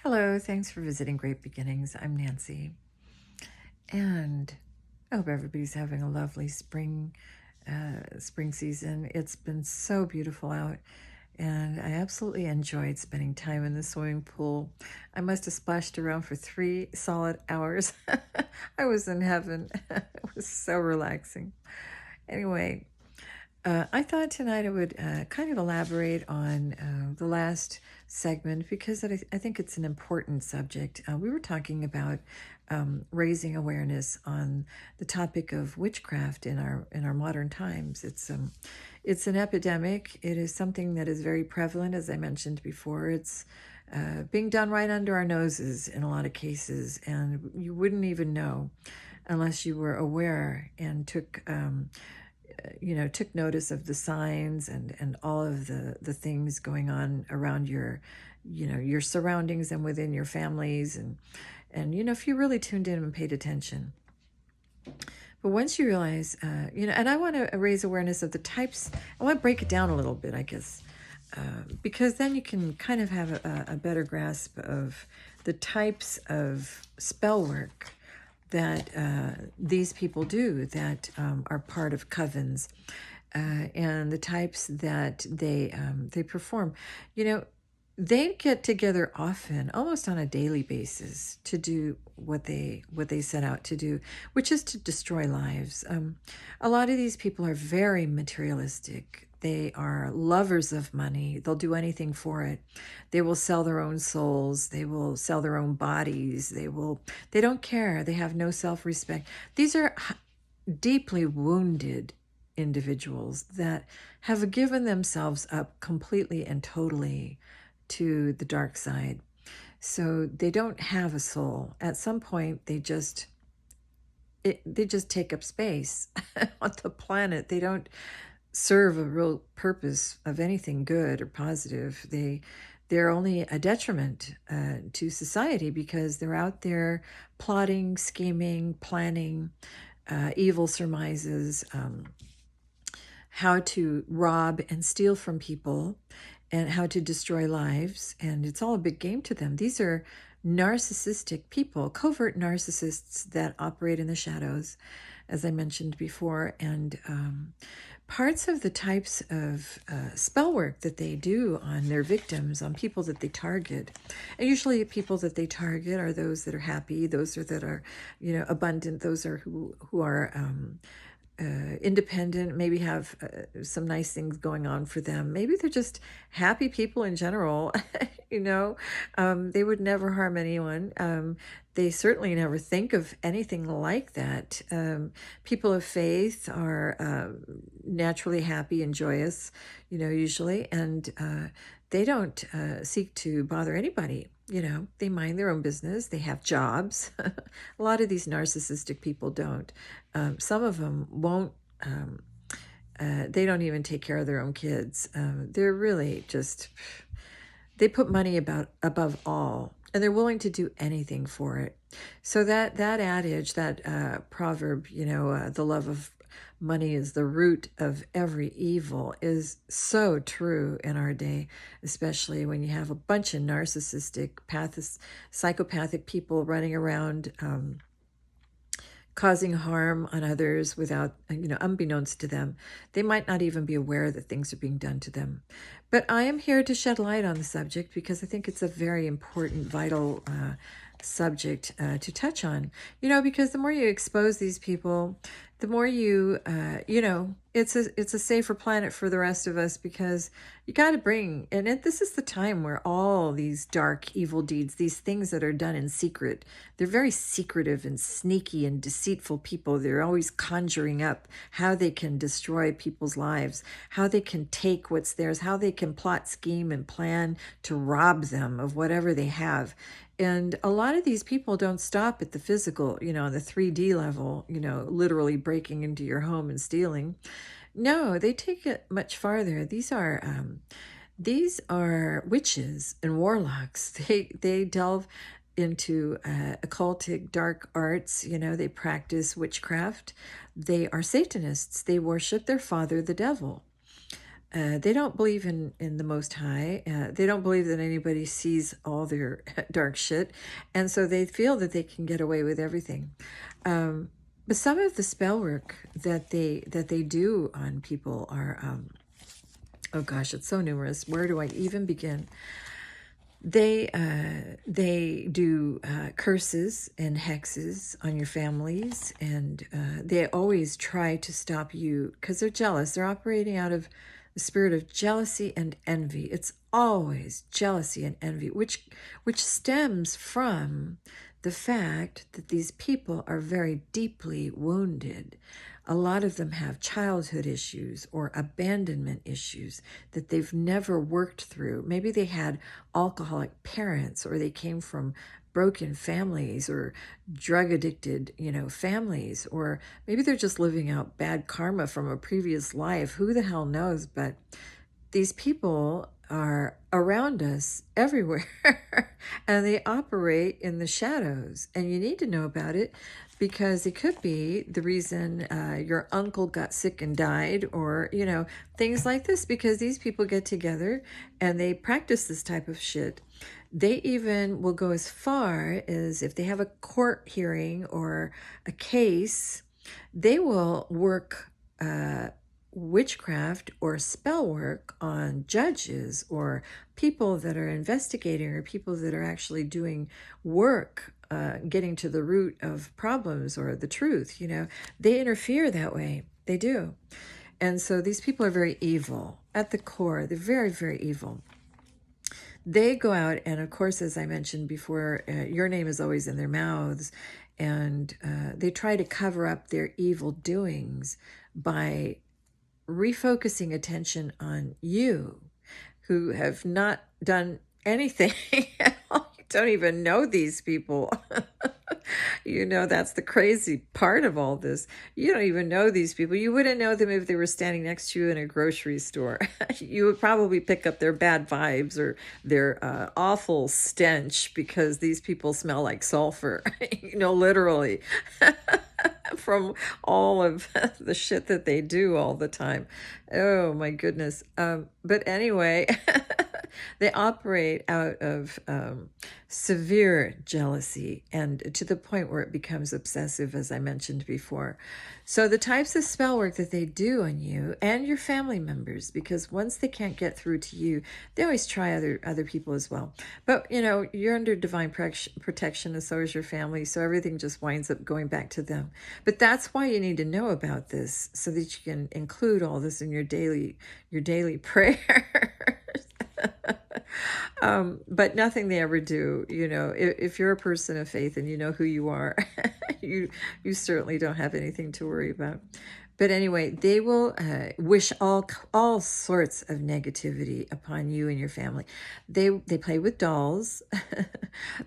Hello, thanks for visiting Great Beginnings. I'm Nancy, and I hope everybody's having a lovely spring season. It's been so beautiful out, and I absolutely enjoyed spending time in the swimming pool. I must have splashed around for 3 solid hours. I was in heaven. It was so relaxing. Anyway, I thought tonight I would kind of elaborate on the last segment because I think it's an important subject. We were talking about raising awareness on the topic of witchcraft in our modern times. It's an epidemic. It is something that is very prevalent, as I mentioned before. It's being done right under our noses in a lot of cases, and you wouldn't even know unless you were aware and took notice of the signs and all of the things going on around your surroundings and within your families and if you really tuned in and paid attention. But once you realize, and I want to raise awareness of the types. I want to break it down a little bit, I guess, because then you can kind of have a better grasp of the types of spell work that these people do that are part of covens, and the types that they perform. They get together often, almost on a daily basis, to do what they set out to do, which is to destroy lives. A lot of these people are very materialistic. They are lovers of money. They'll do anything for it. They will sell their own souls. They will sell their own bodies. They don't care. They have no self-respect. These are deeply wounded individuals that have given themselves up completely and totally to the dark side. So they don't have a soul. At some point, they just take up space on the planet. They don't serve a real purpose of anything good or positive. They're only a detriment to society because they're out there plotting, scheming, planning, evil surmises, how to rob and steal from people, and how to destroy lives. And it's all a big game to them. These are narcissistic people, covert narcissists that operate in the shadows, as I mentioned before. And parts of the types of spell work that they do on their victims, on people that they target, and usually people that they target are those that are happy, those that are, abundant, those are who are independent, maybe have some nice things going on for them. Maybe they're just happy people in general. They would never harm anyone. They certainly never think of anything like that. People of faith are naturally happy and joyous, usually, and they don't seek to bother anybody. They mind their own business. They have jobs. A lot of these narcissistic people don't. Some of them won't. They don't even take care of their own kids. They're really just, they put money above all, and they're willing to do anything for it. So that adage, that proverb, the love of money is the root of every evil, is so true in our day, especially when you have a bunch of narcissistic, psychopathic people running around causing harm on others without, unbeknownst to them. They might not even be aware that things are being done to them. But I am here to shed light on the subject because I think it's a very important, vital subject to touch on. Because the more you expose these people, the more it's a safer planet for the rest of us, because you got to bring, this is the time where all these dark, evil deeds, these things that are done in secret, they're very secretive and sneaky and deceitful people. They're always conjuring up how they can destroy people's lives, how they can take what's theirs, how they can plot, scheme, and plan to rob them of whatever they have. And a lot of these people don't stop at the physical, on the 3D level, literally breaking into your home and stealing. No, they take it much farther. These are witches and warlocks. They delve into occultic dark arts. They practice witchcraft. They are Satanists. They worship their father, the devil. They don't believe in the Most High. They don't believe that anybody sees all their dark shit, and so they feel that they can get away with everything. But some of the spell work that they do on people are, oh gosh, it's so numerous. Where do I even begin? They do curses and hexes on your families, and they always try to stop you because they're jealous. They're operating out of the spirit of jealousy and envy. It's always jealousy and envy, which stems from the fact that these people are very deeply wounded. A lot of them have childhood issues or abandonment issues that they've never worked through. Maybe they had alcoholic parents, or they came from broken families or drug addicted, families, or maybe they're just living out bad karma from a previous life. Who the hell knows? But these people are around us everywhere and they operate in the shadows, and you need to know about it because it could be the reason your uncle got sick and died, or things like this, because these people get together and they practice this type of shit. They even will go as far as, if they have a court hearing or a case, they will work witchcraft or spell work on judges or people that are investigating, or people that are actually doing work, getting to the root of problems or the truth. They interfere that way. They do. And so these people are very evil at the core. They're very, very evil. They go out, and of course, as I mentioned before, your name is always in their mouths, and they try to cover up their evil doings by refocusing attention on you, who have not done anything. You don't even know these people. That's the crazy part of all this. You don't even know these people. You wouldn't know them if they were standing next to you in a grocery store. You would probably pick up their bad vibes or their awful stench, because these people smell like sulfur, literally. From all of the shit that they do all the time. Oh my goodness. But anyway, they operate out of severe jealousy, and to the point where it becomes obsessive, as I mentioned before. So the types of spell work that they do on you and your family members, because once they can't get through to you, they always try other people as well. But you're under divine protection, and so is your family, so everything just winds up going back to them. But that's why you need to know about this, so that you can include all this in your daily prayer. But nothing they ever do, if you're a person of faith and you know who you are, you certainly don't have anything to worry about. But anyway, they will wish all sorts of negativity upon you and your family. They play with dolls.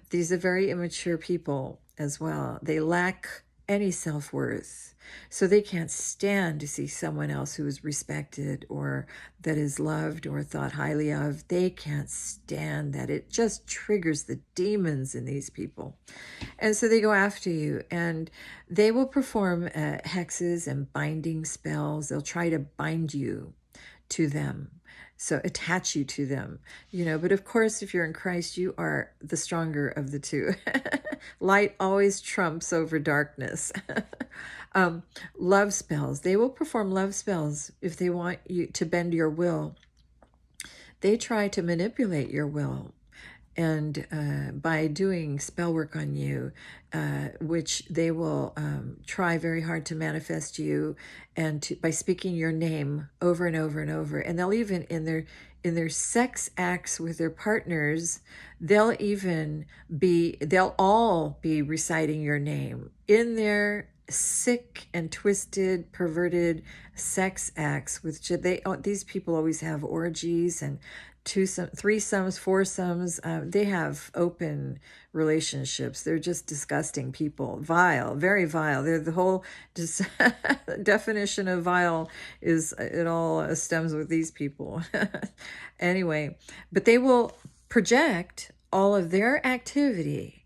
These are very immature people as well. They lack any self-worth. So they can't stand to see someone else who is respected or that is loved or thought highly of. They can't stand that. It just triggers the demons in these people. And so they go after you, and they will perform hexes and binding spells. They'll try to bind you to them, so attach you to them, but of course, if you're in Christ, you are the stronger of the two. Light always trumps over darkness. Love spells. They will perform love spells if they want you to bend your will. They try to manipulate your will, and by doing spell work on you, which they will try very hard to manifest you, and by speaking your name over and over and over. And they'll even, in their sex acts with their partners, they'll all be reciting your name in their sick and twisted, perverted sex acts. These people always have orgies and threesomes, foursomes. They have open relationships. They're just disgusting people. Vile, very vile. They're the whole definition of vile it all stems with these people. Anyway, but they will project all of their activity.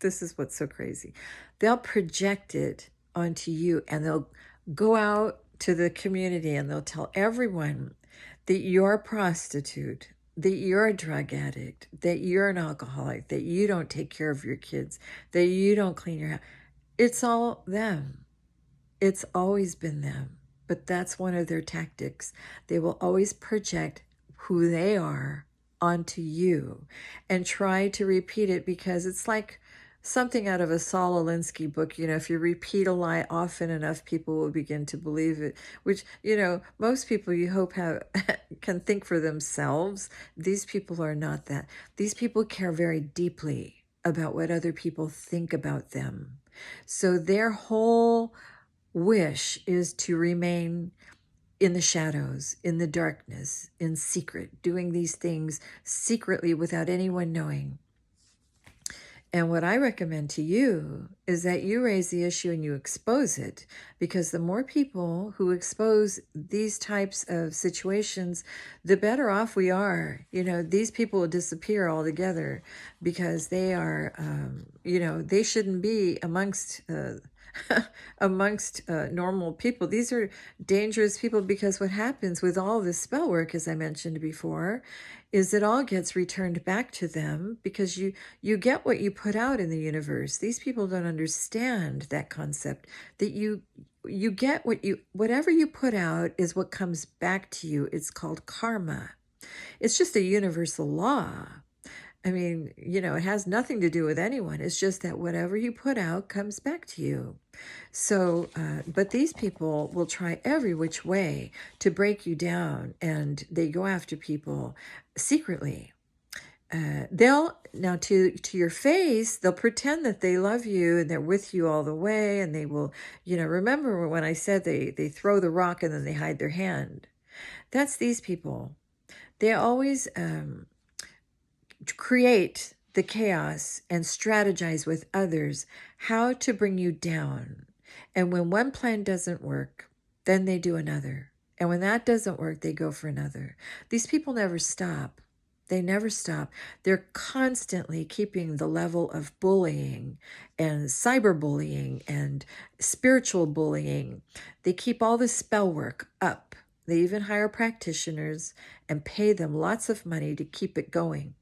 This is what's so crazy. They'll project it onto you, and they'll go out to the community, and they'll tell everyone that you're a prostitute, that you're a drug addict, that you're an alcoholic, that you don't take care of your kids, that you don't clean your house. It's all them. It's always been them. But that's one of their tactics. They will always project who they are onto you and try to repeat it, because it's like something out of a Saul Alinsky book. If you repeat a lie often enough, people will begin to believe it, which, most people, you hope, have can think for themselves. These people are not that. These people care very deeply about what other people think about them. So their whole wish is to remain in the shadows, in the darkness, in secret, doing these things secretly without anyone knowing. And what I recommend to you is that you raise the issue and you expose it, because the more people who expose these types of situations, the better off we are. These people will disappear altogether, because they are, they shouldn't be amongst normal people. These are dangerous people, because what happens with all this spell work, as I mentioned before, is it all gets returned back to them, because you get what you put out in the universe. These people don't understand that concept, that you get whatever you put out is what comes back to you. It's called karma. It's just a universal law. I mean, it has nothing to do with anyone. It's just that whatever you put out comes back to you. So, but these people will try every which way to break you down, and they go after people secretly. They'll, now to your face, they'll pretend that they love you and they're with you all the way, and they will, remember when I said they throw the rock and then they hide their hand? That's these people. They always create the chaos and strategize with others how to bring you down. And when one plan doesn't work, then they do another. And when that doesn't work, they go for another. These people never stop. They never stop. They're constantly keeping the level of bullying and cyberbullying and spiritual bullying. They keep all the spell work up. They even hire practitioners and pay them lots of money to keep it going.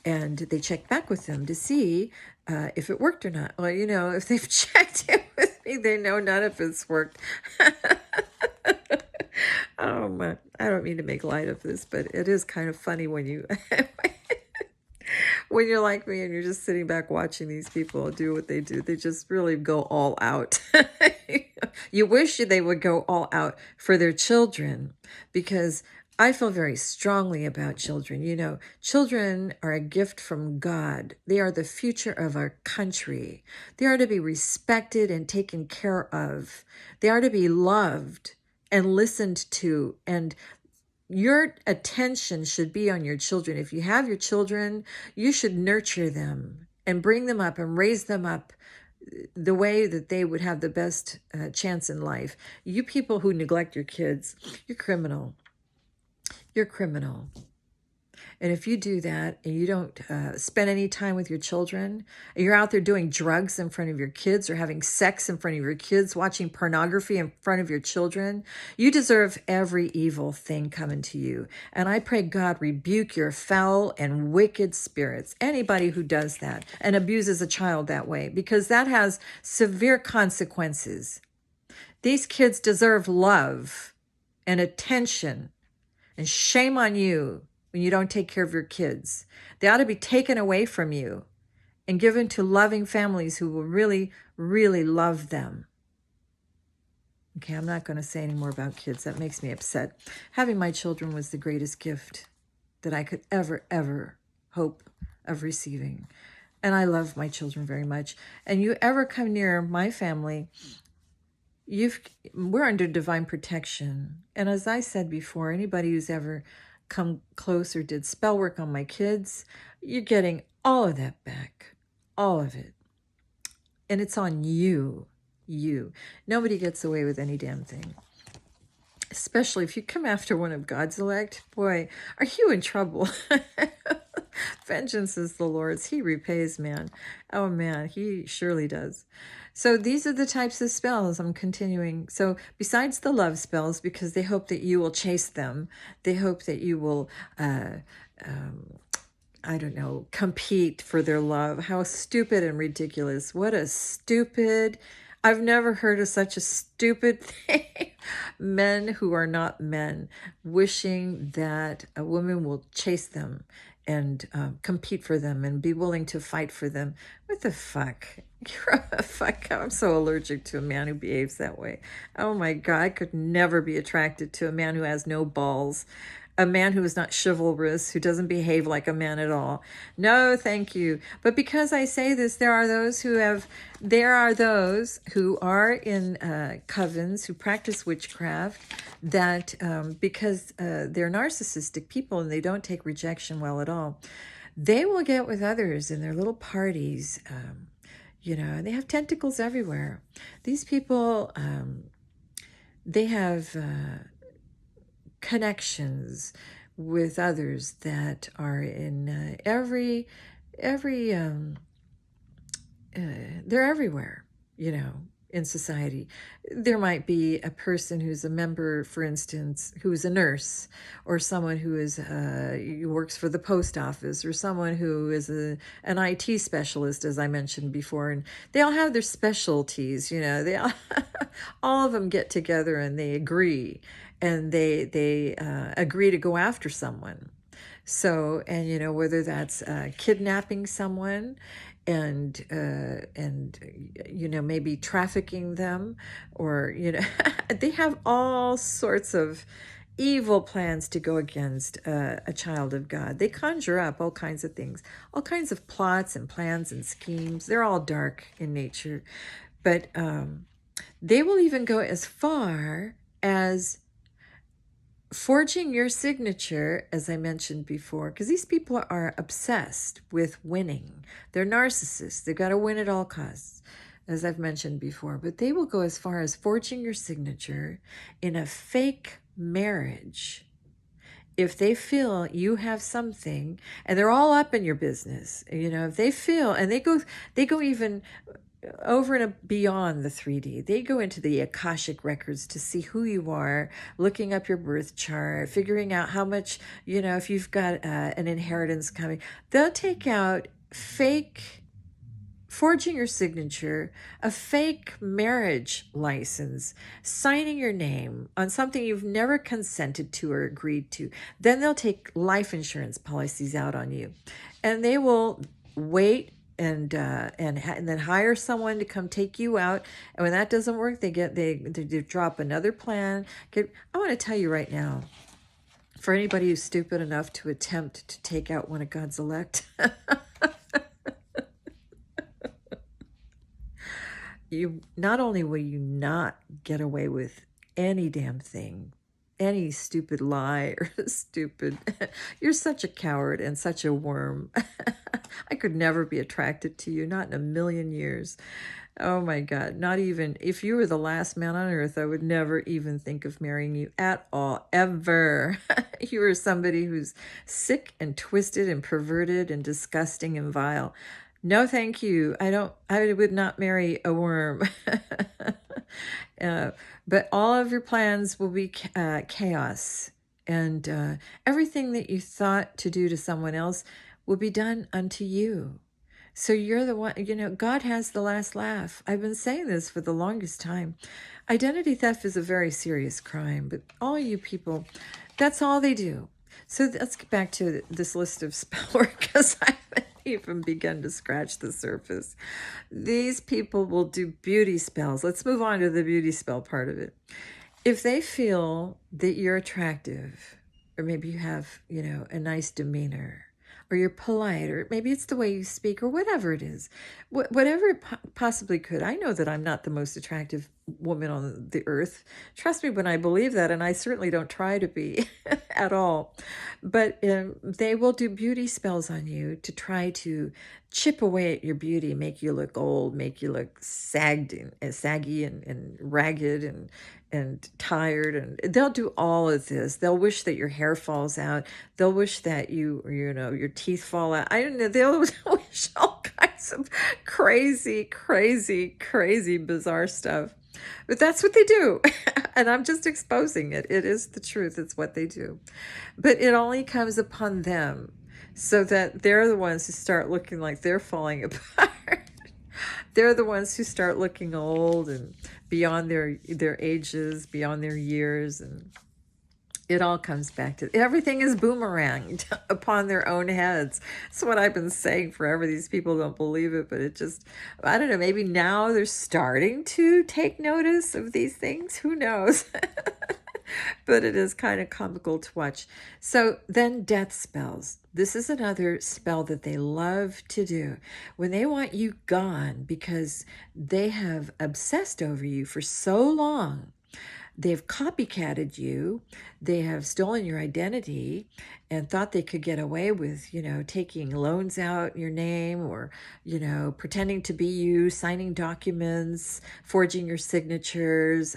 And they check back with them to see if it worked or not. Well, if they've checked it with me, they know none of it's worked. Oh my, I don't mean to make light of this, but it is kind of funny when when you're like me and you're just sitting back watching these people do what they do. They just really go all out. You wish they would go all out for their children, because I feel very strongly about children. Children are a gift from God. They are the future of our country. They are to be respected and taken care of. They are to be loved and listened to, and your attention should be on your children. If you have your children, you should nurture them and bring them up and raise them up the way that they would have the best chance in life. You people who neglect your kids, you're criminal. You're criminal. And if you do that and you don't spend any time with your children, you're out there doing drugs in front of your kids or having sex in front of your kids, watching pornography in front of your children, you deserve every evil thing coming to you. And I pray God rebuke your foul and wicked spirits, anybody who does that and abuses a child that way, because that has severe consequences. These kids deserve love and attention, and shame on you when you don't take care of your kids. They ought to be taken away from you and given to loving families who will really, really love them. Okay, I'm not going to say any more about kids. That makes me upset. Having my children was the greatest gift that I could ever hope of receiving. And I love my children very much. And you ever come near my family, we're under divine protection. And as I said before, anybody who's ever come close or did spell work on my kids, you're getting all of that back. All of it. And it's on you. You. Nobody gets away with any damn thing. Especially if you come after one of God's elect. Boy, are you in trouble. Vengeance is the Lord's. He repays, man. Oh, man, he surely does. So these are the types of spells I'm continuing. So besides the love spells, because they hope that you will chase them, they hope that you will, I don't know, compete for their love. How stupid and ridiculous. What a stupid, I've never heard of such a stupid thing. Men who are not men wishing that a woman will chase them and compete for them and be willing to fight for them. What the fuck? You're a fuck. I'm so allergic to a man who behaves that way. Oh my God, I could never be attracted to a man who has no balls. A man who is not chivalrous, who doesn't behave like a man at all. No, thank you. But because I say this, there are those who are in covens who practice witchcraft that because they're narcissistic people and they don't take rejection well at all, they will get with others in their little parties. They have tentacles everywhere. These people, they have connections with others that are in they're everywhere, in society. There might be a person who's a member, for instance, who's a nurse, or someone who works for the post office, or someone who is an IT specialist, as I mentioned before, and they all have their specialties. They all of them get together and they agree, and they agree to go after someone. So, and whether that's kidnapping someone and maybe trafficking them, or they have all sorts of evil plans to go against a child of God. They conjure up all kinds of things, all kinds of plots and plans and schemes. They're all dark in nature, but they will even go as far as forging your signature, as I mentioned before, because these people are obsessed with winning. They're narcissists. They've got to win at all costs, as I've mentioned before. But they will go as far as forging your signature in a fake marriage if they feel you have something, and they're all up in your business. If they feel, and they go even over and beyond the 3D. They go into the Akashic records to see who you are, looking up your birth chart, figuring out how much, if you've got an inheritance coming. They'll take out forging your signature, a fake marriage license, signing your name on something you've never consented to or agreed to. Then they'll take life insurance policies out on you, and they will wait and then hire someone to come take you out. And when that doesn't work, they drop another plan. I want to tell you right now, for anybody who's stupid enough to attempt to take out one of God's elect, you not only will you not get away with any damn thing, any stupid lie or you're such a coward and such a worm. I could never be attracted to you, not in a million years. Oh my God, not even if you were the last man on earth, I would never even think of marrying you at all, ever. You are somebody who's sick and twisted and perverted and disgusting and vile. No, thank you. I would not marry a worm. But all of your plans will be chaos. And everything that you thought to do to someone else will be done unto you. So you're the one, God has the last laugh. I've been saying this for the longest time. Identity theft is a very serious crime, but all you people, that's all they do. So let's get back to this list of spell work, because I haven't even begun to scratch the surface. These people will do beauty spells. Let's move on to the beauty spell part of it. If they feel that you're attractive, or maybe you have, a nice demeanor, or you're polite, or maybe it's the way you speak, or whatever it is, whatever it possibly could. I know that I'm not the most attractive woman on the earth. Trust me when I believe that, and I certainly don't try to be at all. But they will do beauty spells on you to try to chip away at your beauty, make you look old, make you look saggy and ragged, and tired, and they'll do all of this. They'll wish that your hair falls out. They'll wish that your teeth fall out. I don't know. They'll wish all kinds of crazy, crazy, crazy, bizarre stuff. But that's what they do. And I'm just exposing it. It is the truth. It's what they do. But it only comes upon them so that they're the ones who start looking like they're falling apart. They're the ones who start looking old and beyond their ages, beyond their years, and it all comes back to everything is boomeranged upon their own heads. That's what I've been saying forever. These people don't believe it, but it just, I don't know, maybe now they're starting to take notice of these things. Who knows? But it is kind of comical to watch. So then death spells. This is another spell that they love to do when they want you gone because they have obsessed over you for so long. They've copycatted you. They have stolen your identity and thought they could get away with, taking loans out in your name or, pretending to be you, signing documents, forging your signatures.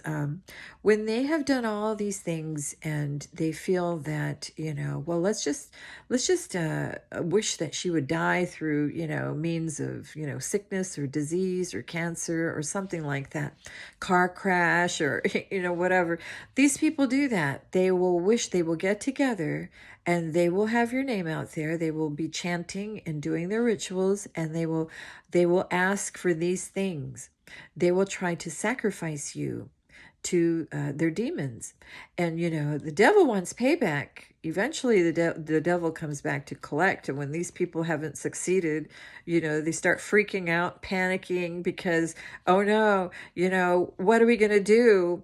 When they have done all these things and they feel that, well, let's just wish that she would die through, means of, sickness or disease or cancer or something like that, car crash or, whatever. These people do that. They will wish, they will get together and they will have your name out there. They will be chanting and doing their rituals, and they will ask for these things. They will try to sacrifice you to their demons. And, the devil wants payback. Eventually, the devil comes back to collect. And when these people haven't succeeded, they start freaking out, panicking because, oh no, what are we going to do?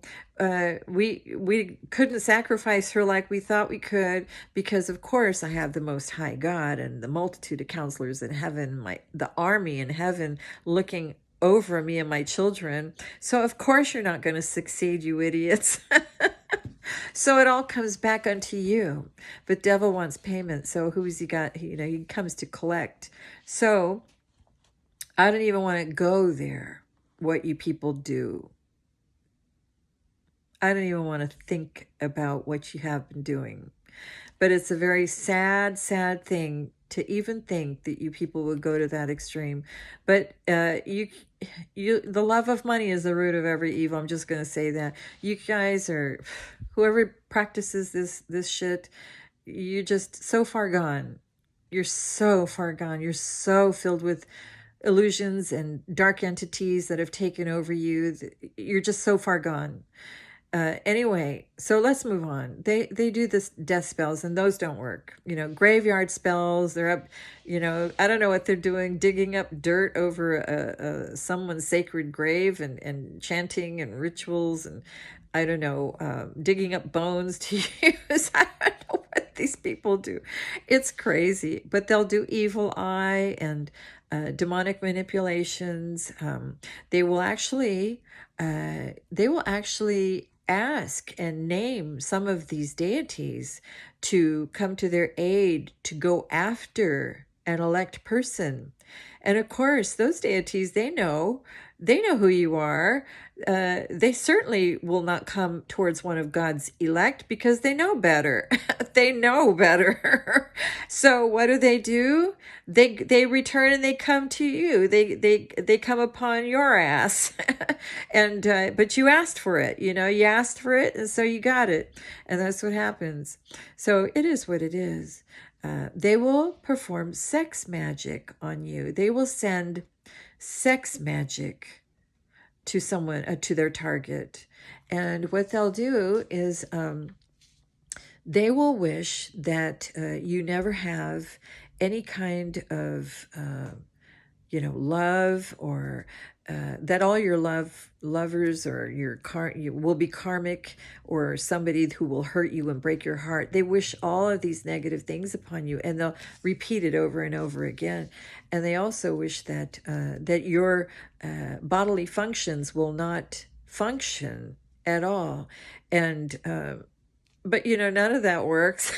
We couldn't sacrifice her like we thought we could because, of course, I have the Most High God and the multitude of counselors in heaven, the army in heaven looking over me and my children. So of course you're not going to succeed, you idiots. So it all comes back unto you. But devil wants payment. So who's he got? He comes to collect. So I don't even want to go there, what you people do. I don't even want to think about what you have been doing. But it's a very sad, sad thing to even think that you people would go to that extreme. But the love of money is the root of every evil. I'm just going to say that. You guys are, whoever practices this shit, you're just so far gone. You're so far gone. You're so filled with illusions and dark entities that have taken over you. You're just so far gone. Anyway, so let's move on. They do this death spells, and those don't work. Graveyard spells. They're up. I don't know what they're doing, digging up dirt over someone's sacred grave and chanting and rituals, and I don't know, digging up bones to use. I don't know what these people do. It's crazy, but they'll do evil eye and demonic manipulations. They will actually ask and name some of these deities to come to their aid to go after an elect person. And of course, those deities, they know who you are. They certainly will not come towards one of God's elect because they know better. They know better. So what do? They return and they come to you. They come upon your ass. And but you asked for it. You asked for it, and so you got it. And that's what happens. So it is what it is. They will perform sex magic on you. They will send sex magic to someone, to their target. And what they'll do is they will wish that you never have any kind of, love, or that all your lovers or you will be karmic, or somebody who will hurt you and break your heart. They wish all of these negative things upon you, and they'll repeat it over and over again. And they also wish that that your bodily functions will not function at all. And but none of that works.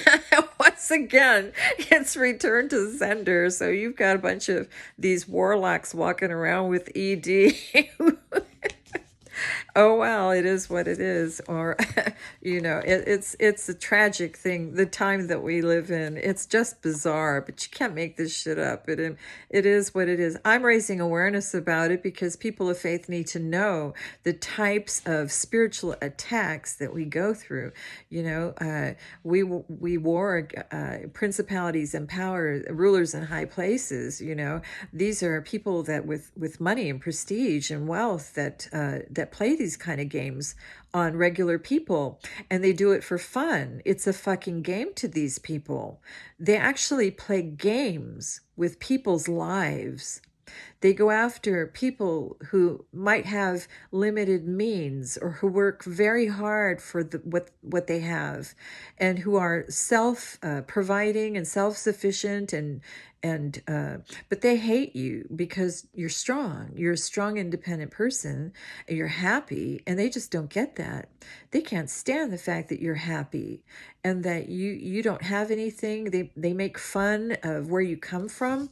Once again, it's returned to sender. So you've got a bunch of these warlocks walking around with ED. Oh well, it is what it is. Or it's a tragic thing, the time that we live in. It's just bizarre, but you can't make this shit up. It is what it is. I'm raising awareness about it because people of faith need to know the types of spiritual attacks that we go through. We war principalities and power rulers in high places. These are people that with money and prestige and wealth that play these kind of games on regular people, and they do it for fun. It's a fucking game to these people. They actually play games with people's lives. They go after people who might have limited means or who work very hard for what they have, and who are self providing and self sufficient, and but they hate you because you're strong. You're a strong, independent person, and you're happy, and they just don't get that. They can't stand the fact that you're happy and that you don't have anything. They make fun of where you come from.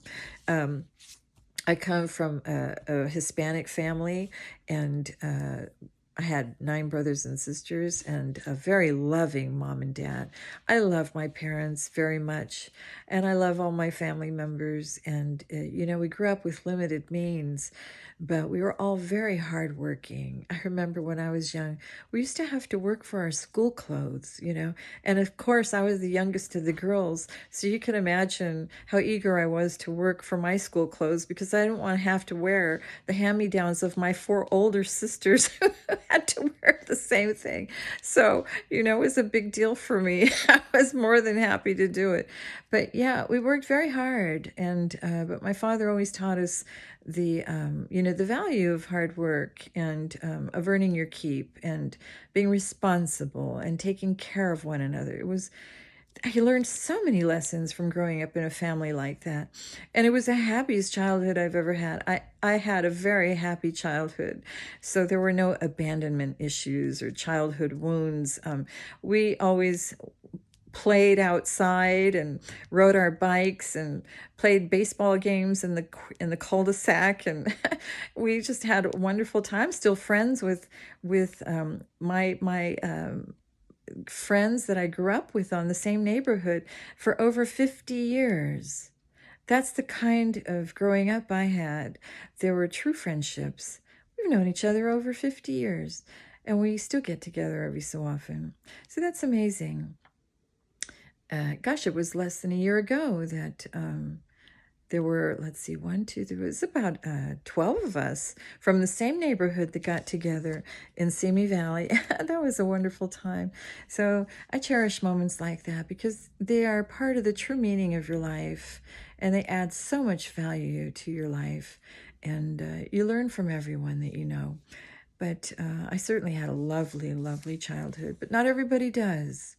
I come from a Hispanic family, and I had 9 brothers and sisters and a very loving mom and dad. I love my parents very much, and I love all my family members. And, we grew up with limited means, but we were all very hardworking. I remember when I was young, we used to have to work for our school clothes. And of course, I was the youngest of the girls. So you can imagine how eager I was to work for my school clothes because I didn't want to have to wear the hand-me-downs of my 4 older sisters who had to wear the same thing. So, it was a big deal for me. I was more than happy to do it. But yeah, we worked very hard. But my father always taught us the value of hard work and of earning your keep and being responsible and taking care of one another. I learned so many lessons from growing up in a family like that. And it was the happiest childhood I've ever had. I had a very happy childhood. So there were no abandonment issues or childhood wounds. We always played outside and rode our bikes and played baseball games in the cul-de-sac, and we just had a wonderful time. Still friends with my friends that I grew up with on the same neighborhood for over 50 years. That's the kind of growing up I had. There were true friendships. We've known each other over 50 years, and we still get together every so often. So that's amazing. Gosh, it was less than a year ago that there were, let's see, there was about 12 of us from the same neighborhood that got together in Simi Valley. That was a wonderful time. So I cherish moments like that because they are part of the true meaning of your life, and they add so much value to your life. And you learn from everyone that you know. But I certainly had a lovely, lovely childhood, but not everybody does.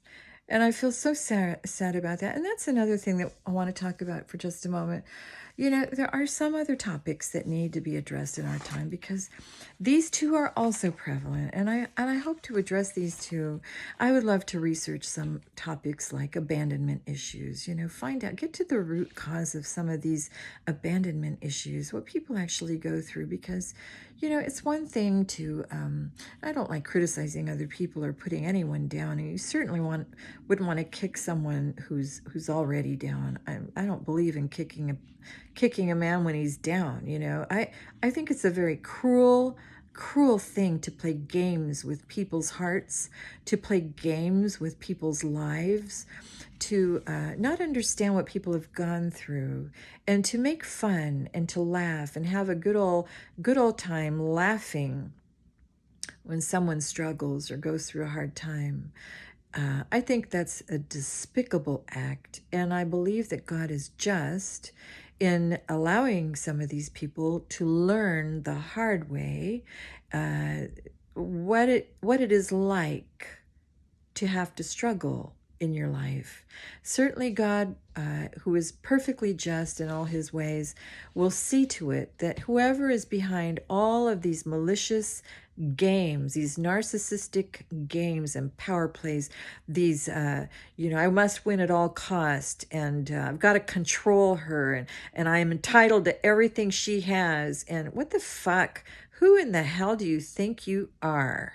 And I feel so sad about that. And that's another thing that I want to talk about for just a moment. There are some other topics that need to be addressed in our time because these two are also prevalent. And I hope to address these two. I would love to research some topics like abandonment issues, find out, get to the root cause of some of these abandonment issues, what people actually go through, because it's one thing to, I don't like criticizing other people or putting anyone down. And you certainly wouldn't want to kick someone who's already down. I don't believe in kicking a man when he's down. I think it's a very cruel thing to play games with people's hearts, to play games with people's lives, to not understand what people have gone through, and to make fun and to laugh and have a good old time laughing when someone struggles or goes through a hard time. I think that's a despicable act, and I believe that God is just in allowing some of these people to learn the hard way what it is like to have to struggle in your life. Certainly, God, who is perfectly just in all his ways, will see to it that whoever is behind all of these malicious games, these narcissistic games and power plays, these, I must win at all cost, and I've got to control her, and I am entitled to everything she has. And what the fuck? Who in the hell do you think you are?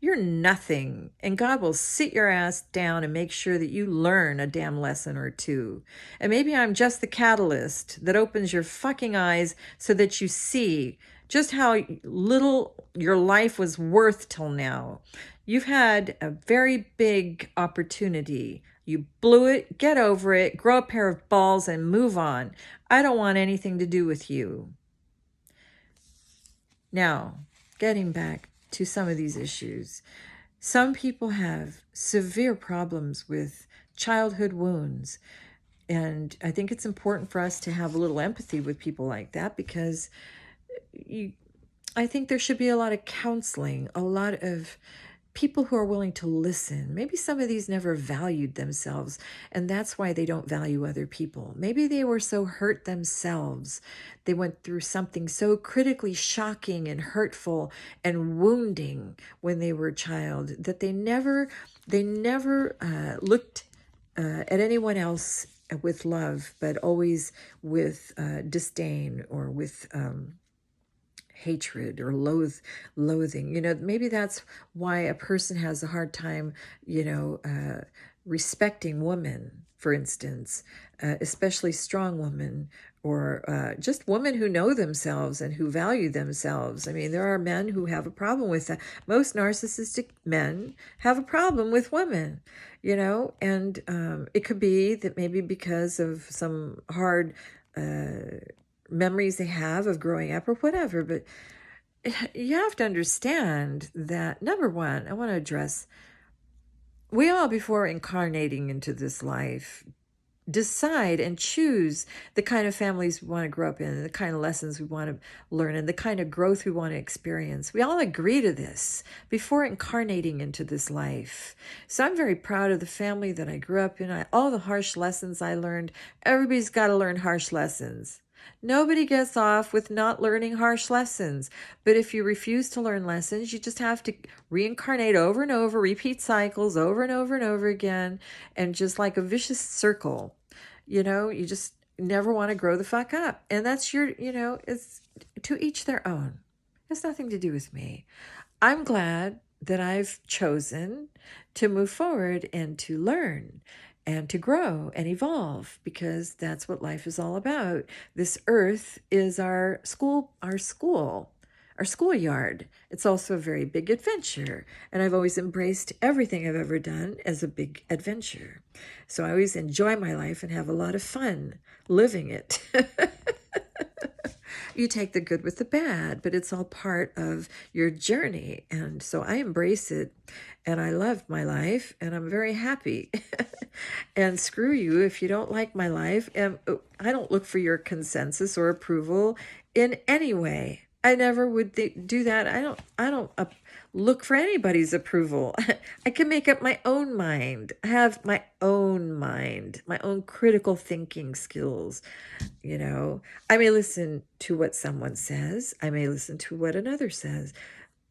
You're nothing. And God will sit your ass down and make sure that you learn a damn lesson or two. And maybe I'm just the catalyst that opens your fucking eyes so that you see just how little your life was worth till now. You've had a very big opportunity. You blew it, get over it, grow a pair of balls and move on. I don't want anything to do with you. Now, getting back to some of these issues. Some people have severe problems with childhood wounds. And I think it's important for us to have a little empathy with people like that, because I think there should be a lot of counseling, a lot of people who are willing to listen. Maybe some of these never valued themselves, and that's why they don't value other people. Maybe they were so hurt themselves. They went through something so critically shocking and hurtful and wounding when they were a child that they never looked at anyone else with love, but always with disdain or with hatred or loathing. Maybe that's why a person has a hard time, respecting women, for instance, especially strong women, or just women who know themselves and who value themselves. I mean, there are men who have a problem with that. Most narcissistic men have a problem with women, and it could be that maybe because of some hard memories they have of growing up or whatever. But you have to understand that, number one, I want to address, we all, before incarnating into this life, decide and choose the kind of families we want to grow up in, and the kind of lessons we want to learn, and the kind of growth we want to experience. We all agree to this before incarnating into this life. So I'm very proud of the family that I grew up in. All the harsh lessons I learned. Everybody's got to learn harsh lessons. Nobody gets off with not learning harsh lessons. But if you refuse to learn lessons, you just have to reincarnate over and over, repeat cycles over and over and over again, and just like a vicious circle, you just never want to grow the fuck up. And that's it's to each their own. It has nothing to do with me. I'm glad that I've chosen to move forward and to learn and to grow and evolve, because that's what life is all about. This earth is our schoolyard. It's also a very big adventure, and I've always embraced everything I've ever done as a big adventure. So I always enjoy my life and have a lot of fun living it. You take the good with the bad, but it's all part of your journey. And so I embrace it, and I love my life, and I'm very happy. And screw you if you don't like my life. And I don't look for your consensus or approval in any way. I never would do that. I don't look for anybody's approval. I can make up my own mind. I have my own mind, my own critical thinking skills. I may listen to what someone says. I may listen to what another says.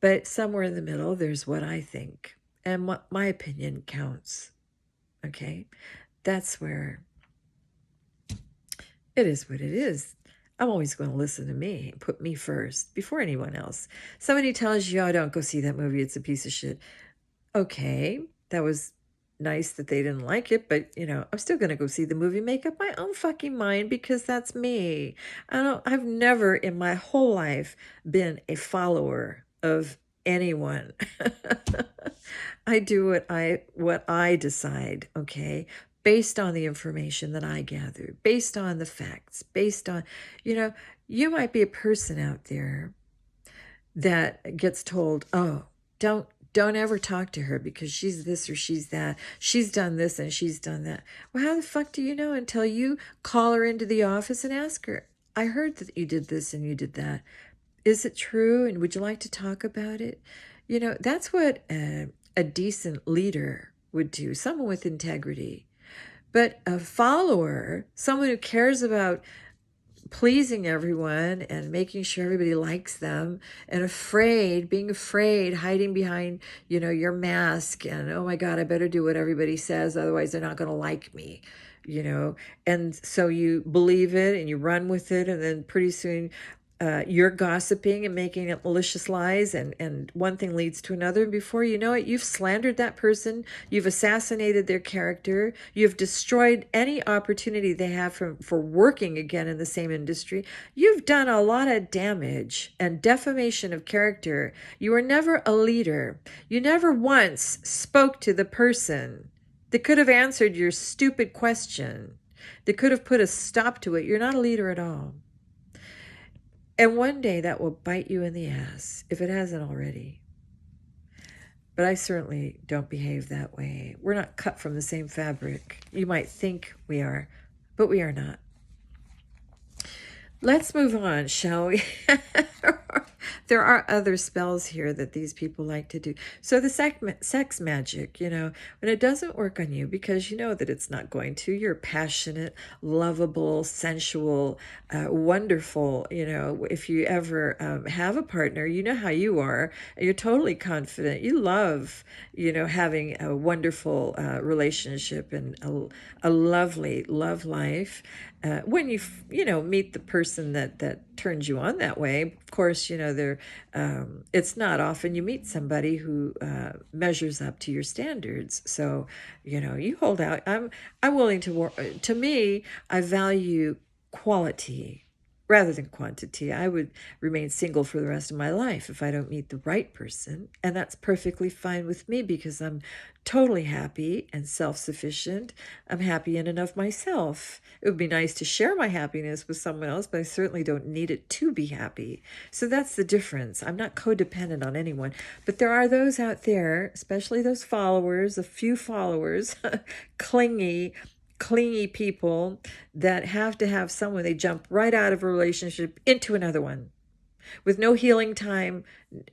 But somewhere in the middle, there's what I think. And what my opinion counts. Okay? That's where it is what it is. I'm always going to listen to me, put me first before anyone else. Somebody tells you, oh, don't go see that movie, it's a piece of shit. Okay, that was nice that they didn't like it, but I'm still going to go see the movie, make up my own fucking mind, because that's me. I've never in my whole life been a follower of anyone. I do what I decide, okay? Based on the information that I gather, based on the facts, based on, you might be a person out there that gets told, oh, don't ever talk to her because she's this or she's that. She's done this and she's done that. Well, how the fuck do you know until you call her into the office and ask her, I heard that you did this and you did that. Is it true? And would you like to talk about it? That's what a decent leader would do, someone with integrity. But a follower, someone who cares about pleasing everyone and making sure everybody likes them, and being afraid, hiding behind, your mask, and oh my God, I better do what everybody says, otherwise they're not going to like me, and so you believe it and you run with it, and then pretty soon you're gossiping and making up malicious lies, and one thing leads to another. And before you know it, you've slandered that person, you've assassinated their character, you've destroyed any opportunity they have for working again in the same industry. You've done a lot of damage and defamation of character. You were never a leader. You never once spoke to the person that could have answered your stupid question, that could have put a stop to it. You're not a leader at all. And one day that will bite you in the ass, if it hasn't already. But I certainly don't behave that way. We're not cut from the same fabric. You might think we are, but we are not. Let's move on, shall we? There are other spells here that these people like to do. So the sex magic, when it doesn't work on you, because you know that it's not going to, you're passionate, lovable, sensual, wonderful. If you ever have a partner, you know how you are. You're totally confident. You love, having a wonderful relationship and a lovely love life. When you meet the person that turns you on that way, of course, it's not often you meet somebody who measures up to your standards. So, you hold out. I'm willing to work. To me, I value quality rather than quantity. I would remain single for the rest of my life if I don't meet the right person. And that's perfectly fine with me, because I'm totally happy and self-sufficient. I'm happy in and of myself. It would be nice to share my happiness with someone else, but I certainly don't need it to be happy. So that's the difference. I'm not codependent on anyone. But there are those out there, especially those followers, a few followers, clingy people that have to have someone. They jump right out of a relationship into another one with no healing time.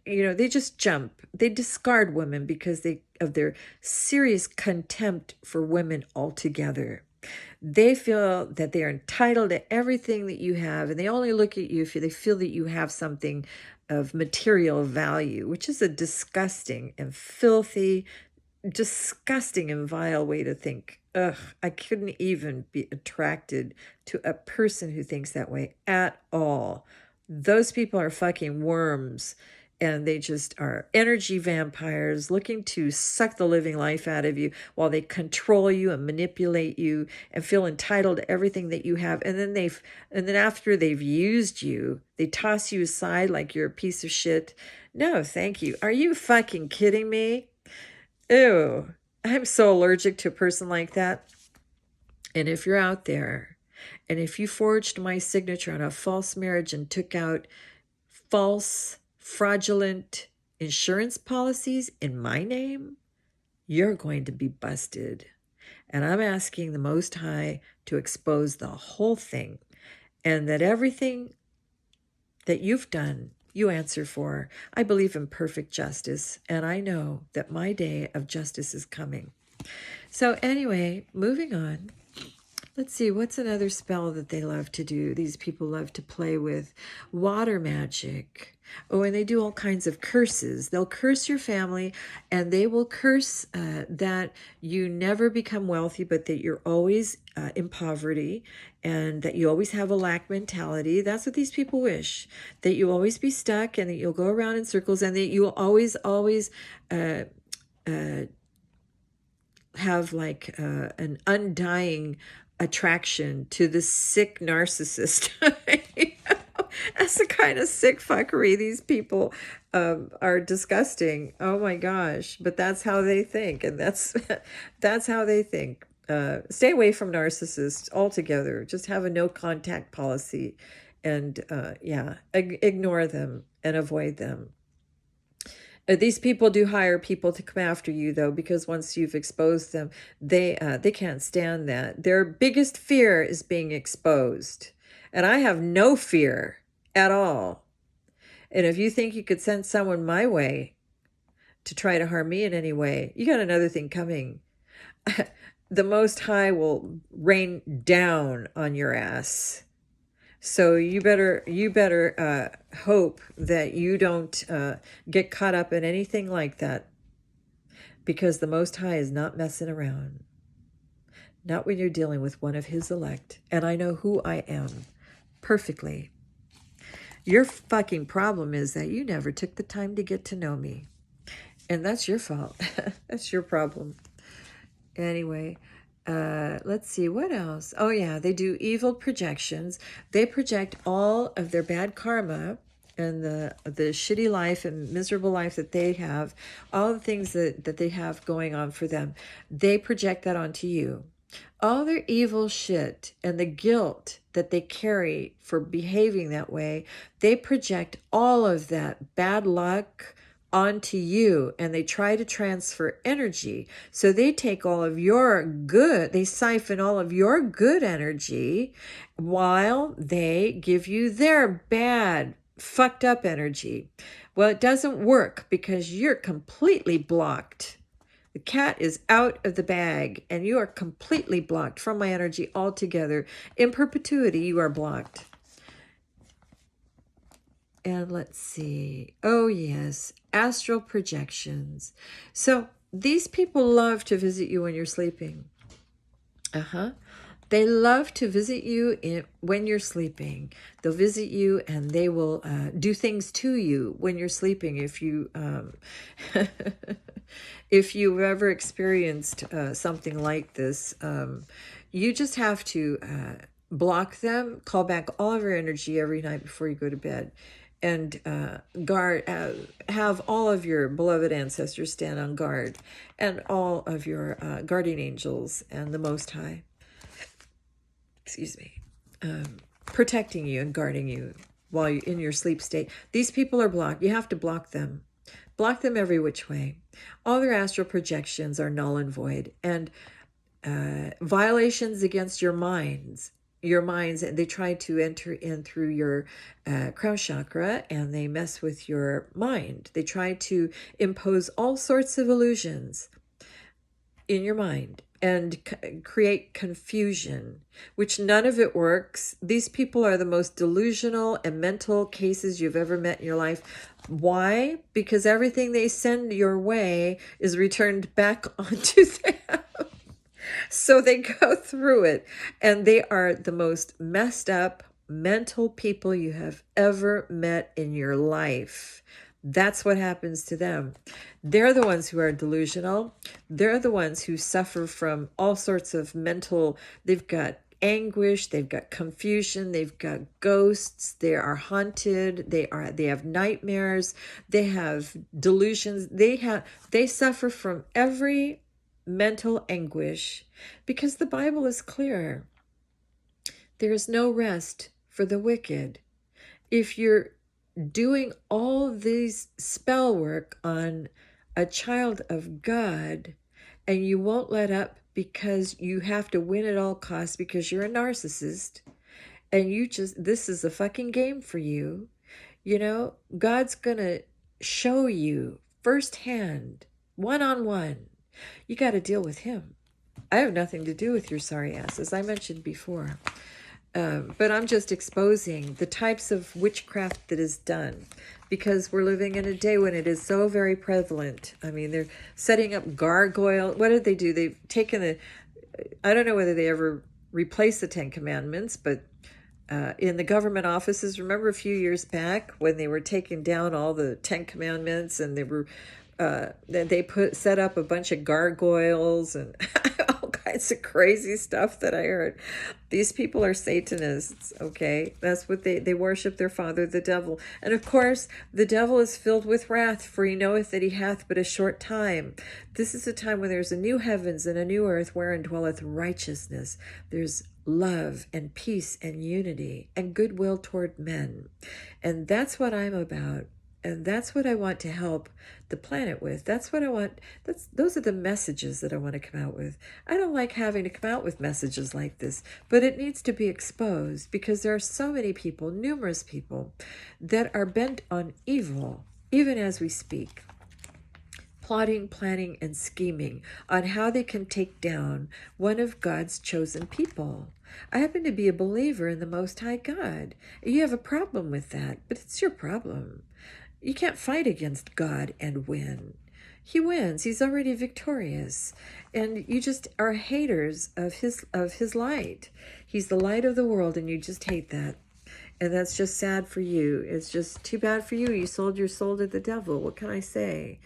They just jump. They discard women because of their serious contempt for women altogether. They feel that they are entitled to everything that you have, and they only look at you if they feel that you have something of material value, which is a disgusting and filthy, disgusting and vile way to think. Ugh, I couldn't even be attracted to a person who thinks that way at all. Those people are fucking worms, and they just are energy vampires looking to suck the living life out of you while they control you and manipulate you and feel entitled to everything that you have. And then after they've used you, they toss you aside like you're a piece of shit. No, thank you. Are you fucking kidding me? Ew, I'm so allergic to a person like that. And if you're out there, and if you forged my signature on a false marriage and took out false, fraudulent insurance policies in my name, you're going to be busted. And I'm asking the Most High to expose the whole thing, and that everything that you've done, you answer for. I believe in perfect justice, and I know that my day of justice is coming. So anyway, moving on. Let's see, what's another spell that they love to do? These people love to play with water magic. Oh, and they do all kinds of curses. They'll curse your family, and they will curse that you never become wealthy, but that you're always in poverty, and that you always have a lack mentality. That's what these people wish, that you always be stuck, and that you'll go around in circles, and that you'll always have like an undying attraction to the sick narcissist. That's the kind of sick fuckery these people are disgusting. Oh my gosh. But that's how they think. And that's how they think. Stay away from narcissists altogether. Just have a no contact policy, and ignore them and avoid them. These people do hire people to come after you, though, because once you've exposed them, they can't stand that. Their biggest fear is being exposed. And I have no fear at all. And if you think you could send someone my way to try to harm me in any way, you got another thing coming. the Most High will rain down on your ass. So you better hope that you don't get caught up in anything like that, because the Most High is not messing around. Not when you're dealing with one of his elect. And I know who I am perfectly. Your fucking problem is that you never took the time to get to know me. And that's your fault. That's your problem. Anyway, let's see, what else? Oh yeah, they do evil projections. They project all of their bad karma and the shitty life and miserable life that they have, all the things that they have going on for them. They project that onto you. All their evil shit and the guilt that they carry for behaving that way, they project all of that bad luck onto you, and they try to transfer energy. So they take all of your good, they siphon all of your good energy while they give you their bad, fucked up energy. Well, it doesn't work because you're completely blocked. The cat is out of the bag, and you are completely blocked from my energy altogether. In perpetuity, you are blocked. And let's see. Oh, yes. Astral projections. So these people love to visit you when you're sleeping. They love to visit you when you're sleeping. They'll visit you and they will do things to you when you're sleeping. If you if you've ever experienced something like this, you just have to block them, call back all of your energy every night before you go to bed, and have all of your beloved ancestors stand on guard, and all of your guardian angels and the Most High, excuse me, protecting you and guarding you while you're in your sleep state. These people are blocked. You have to block them. Block them every which way. All their astral projections are null and void. And violations against your minds, and they try to enter in through your crown chakra, and they mess with your mind. They try to impose all sorts of illusions in your mind and create confusion, which none of it works. These people are the most delusional and mental cases you've ever met in your life. Why? Because everything they send your way is returned back onto them. So they go through it, and they are the most messed up mental people you have ever met in your life. That's what happens to them. They're the ones who are delusional. They're the ones who suffer from all sorts of mental, they've got anguish, they've got confusion, they've got ghosts, they are haunted, they have nightmares, they have delusions, they suffer from every mental anguish, because the Bible is clear. There is no rest for the wicked. If you're doing all these spell work on a child of God and you won't let up because you have to win at all costs because you're a narcissist, and this is a fucking game for you, God's gonna show you firsthand, one-on-one. You got to deal with him. I have nothing to do with your sorry ass, as I mentioned before. But I'm just exposing the types of witchcraft that is done, because we're living in a day when it is so very prevalent. I mean, they're setting up gargoyle. What did they do? They've taken I don't know whether they ever replaced the 10 Commandments, but in the government offices, remember a few years back when they were taking down all the 10 Commandments, and they were they set up a bunch of gargoyles and all kinds of crazy stuff that I heard. These people are Satanists, okay? That's what they worship their father, the devil. And of course, the devil is filled with wrath, for he knoweth that he hath but a short time. This is a time when there's a new heavens and a new earth wherein dwelleth righteousness. There's love and peace and unity and goodwill toward men. And that's what I'm about. And that's what I want to help the planet with. That's what I want. Those are the messages that I want to come out with. I don't like having to come out with messages like this, but it needs to be exposed, because there are so many people, numerous people, that are bent on evil, even as we speak. plotting, planning, and scheming on how they can take down one of God's chosen people. I happen to be a believer in the Most High God. You have a problem with that, but it's your problem. You can't fight against God and win. He wins. He's already victorious. And you just are haters of his light. He's the light of the world, and you just hate that. And that's just sad for you. It's just too bad for you. You sold your soul to the devil. What can I say?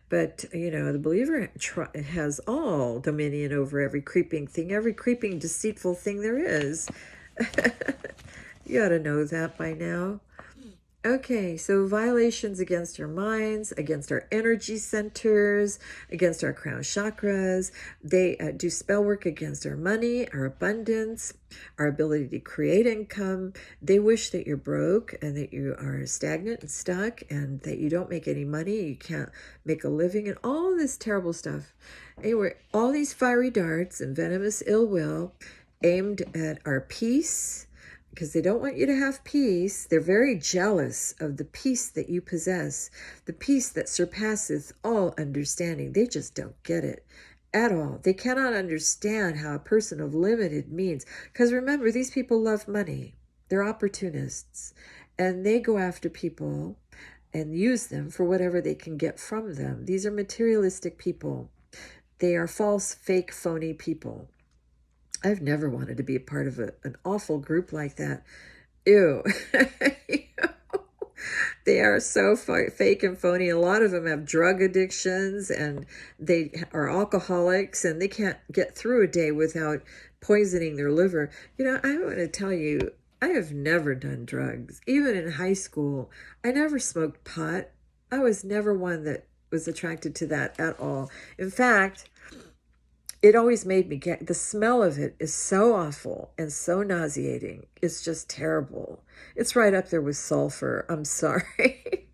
But, the believer has all dominion over every creeping thing, every creeping, deceitful thing there is. You ought to know that by now. Okay, so violations against our minds, against our energy centers, against our crown chakras. They do spell work against our money, our abundance, our ability to create income. They wish that you're broke and that you are stagnant and stuck and that you don't make any money, you can't make a living, and all this terrible stuff. Anyway, all these fiery darts and venomous ill will aimed at our peace, because they don't want you to have peace. They're very jealous of the peace that you possess, the peace that surpasseth all understanding. They just don't get it at all. They cannot understand how a person of limited means, because remember, these people love money. They're opportunists, and they go after people and use them for whatever they can get from them. These are materialistic people. They are false, fake, phony people. I've never wanted to be a part of an awful group like that. Ew. They are so fake and phony. A lot of them have drug addictions, and they are alcoholics, and they can't get through a day without poisoning their liver. I want to tell you, I have never done drugs. Even in high school, I never smoked pot. I was never one that was attracted to that at all. In fact, it always made me the smell of it is so awful and so nauseating. It's just terrible. It's right up there with sulfur. I'm sorry.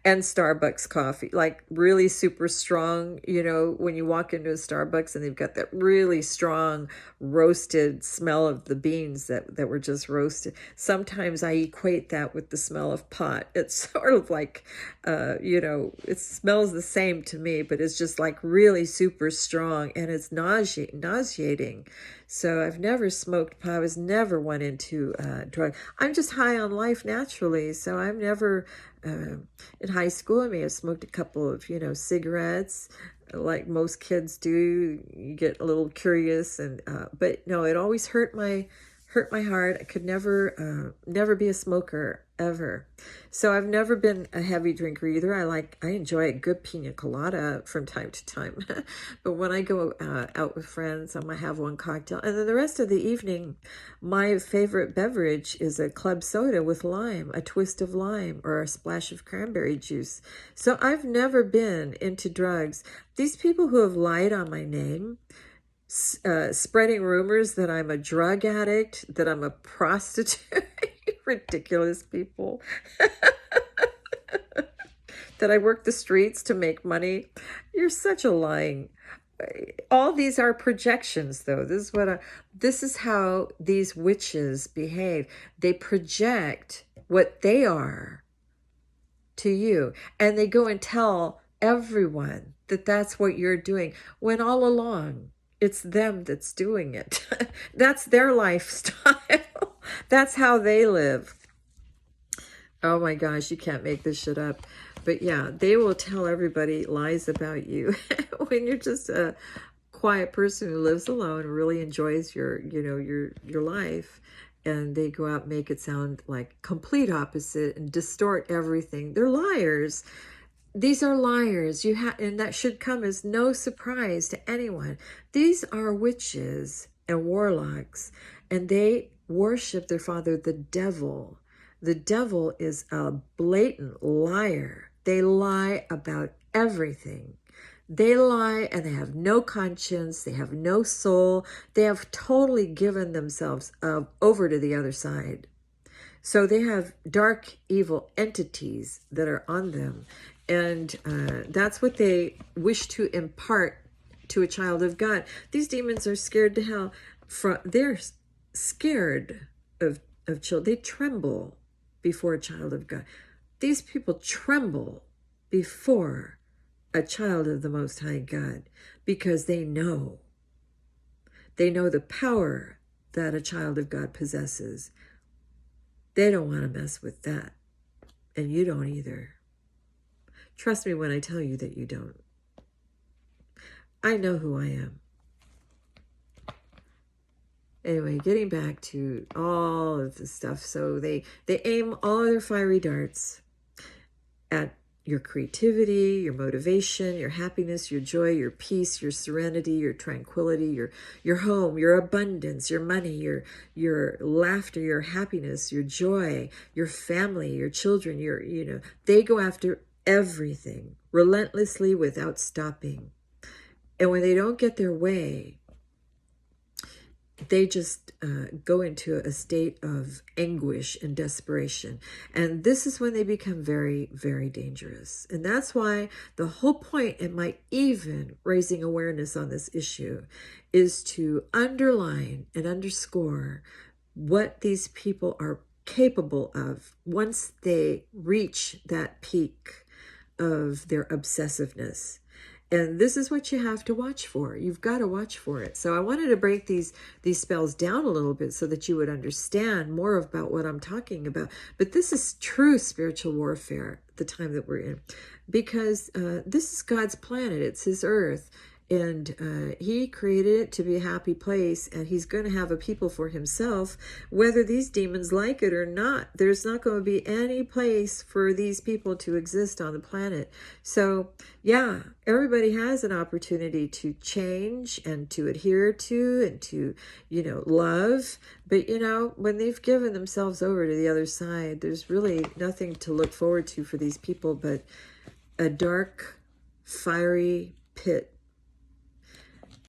And Starbucks coffee, like really super strong. When you walk into a Starbucks and they've got that really strong roasted smell of the beans that were just roasted. Sometimes I equate that with the smell of pot. It's sort of like, it smells the same to me, but it's just like really super strong, and it's nauseating. So I've never smoked pot. I was never one into drug. I'm just high on life naturally, so I've never... in high school, I may have smoked a couple of, cigarettes, like most kids do. You get a little curious, and but no, it always hurt my heart. I could never be a smoker ever. So I've never been a heavy drinker either. I enjoy a good pina colada from time to time. But when I go out with friends, I might have one cocktail. And then the rest of the evening, my favorite beverage is a club soda with lime, a twist of lime, or a splash of cranberry juice. So I've never been into drugs. These people who have lied on my name, spreading rumors that I'm a drug addict, that I'm a prostitute, ridiculous people, that I work the streets to make money. You're such a lying. All these are projections, though. This is how these witches behave. They project what they are to you, and they go and tell everyone that that's what you're doing, when all along it's them that's doing it. That's their lifestyle. That's how they live. Oh my gosh, you can't make this shit up. But yeah, they will tell everybody lies about you when you're just a quiet person who lives alone, really enjoys your life, and they go out and make it sound like complete opposite and distort everything. They're liars. These are liars. And that should come as no surprise to anyone. These are witches and warlocks, and they worship their father, the devil. The devil is a blatant liar. They lie about everything. They lie, and they have no conscience. They have no soul. They have totally given themselves over to the other side. So they have dark, evil entities that are on them. And that's what they wish to impart to a child of God. These demons are scared to hell. They're scared of children. They tremble before a child of God. These people tremble before a child of the Most High God, because they know the power that a child of God possesses. They don't want to mess with that. And you don't either. Trust me when I tell you that you don't. I know who I am. Anyway, getting back to all of the stuff. So they aim all of their fiery darts at your creativity, your motivation, your happiness, your joy, your peace, your serenity, your tranquility, your home, your abundance, your money, your laughter, your happiness, your joy, your family, your children, they go after everything relentlessly without stopping. And when they don't get their way, they just go into a state of anguish and desperation. And this is when they become very, very dangerous. And that's why the whole point in my even raising awareness on this issue is to underline and underscore what these people are capable of once they reach that peak of their obsessiveness. And this is what you have to watch for. You've got to watch for it. So I wanted to break these spells down a little bit so that you would understand more about what I'm talking about. But this is true spiritual warfare, the time that we're in. Because this is God's planet. It's his earth. And he created it to be a happy place, and he's going to have a people for himself, whether these demons like it or not. There's not going to be any place for these people to exist on the planet. So, yeah, everybody has an opportunity to change and to adhere to and to, love. But, when they've given themselves over to the other side, there's really nothing to look forward to for these people but a dark, fiery pit